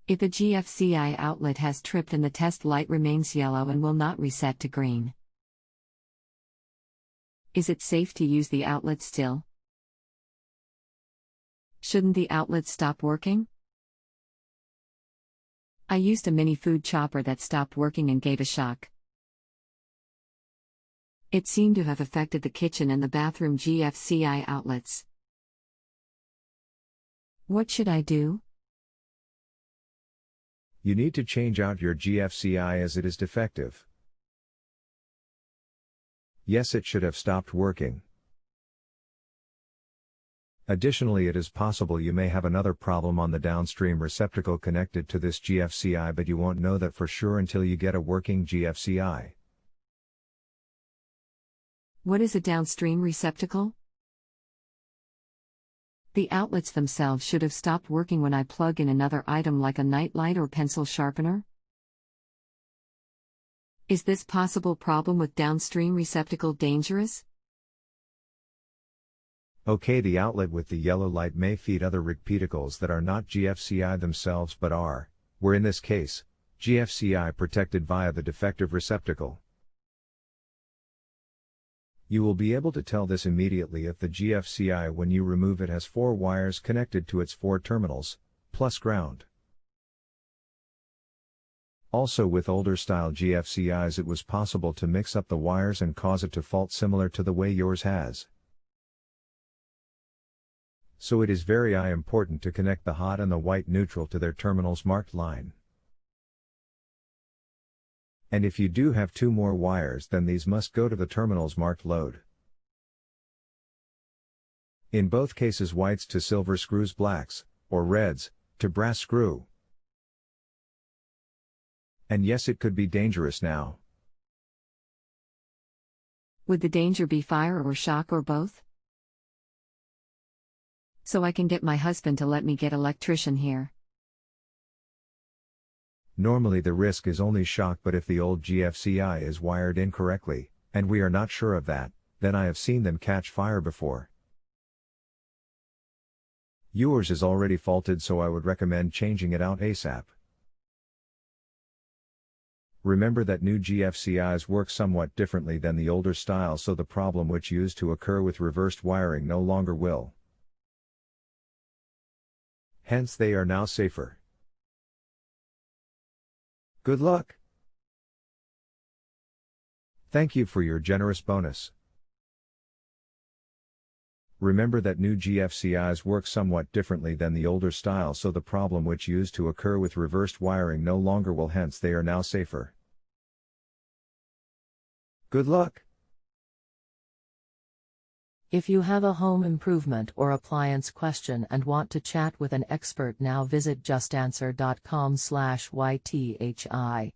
If a GFCI outlet has tripped and the test light remains yellow and will not reset to green, is it safe to use the outlet still? Shouldn't the outlet stop working? I used a mini food chopper that stopped working and gave a shock. It seemed to have affected the kitchen and the bathroom GFCI outlets. What should I do? You need to change out your GFCI as it is defective. Yes, it should have stopped working. Additionally, it is possible you may have another problem on the downstream receptacle connected to this GFCI, but you won't know that for sure until you get a working GFCI. What is a downstream receptacle? The outlets themselves should have stopped working when I plug in another item like a nightlight or pencil sharpener. Is this possible problem with downstream receptacle dangerous? Okay, the outlet with the yellow light may feed other receptacles that are not GFCI themselves but were in this case, GFCI protected via the defective receptacle. You will be able to tell this immediately if the GFCI when you remove it has 4 wires connected to its 4 terminals, plus ground. Also, with older style GFCIs it was possible to mix up the wires and cause it to fault similar to the way yours has. So it is very important to connect the hot and the white neutral to their terminals marked line. And if you do have 2 more wires, then these must go to the terminals marked load. In both cases, whites to silver screws, blacks, or reds, to brass screw. And yes, it could be dangerous now. Would the danger be fire or shock or both? So I can get my husband to let me get electrician here. Normally the risk is only shock, but if the old GFCI is wired incorrectly, and we are not sure of that, then I have seen them catch fire before. Yours is already faulted, so I would recommend changing it out ASAP. Remember that new GFCIs work somewhat differently than the older style, so the problem which used to occur with reversed wiring no longer will. Hence they are now safer. Good luck! Thank you for your generous bonus. Remember that new GFCIs work somewhat differently than the older style, so the problem which used to occur with reversed wiring no longer will, hence they are now safer. Good luck! If you have a home improvement or appliance question and want to chat with an expert now, visit justanswer.com/ythi.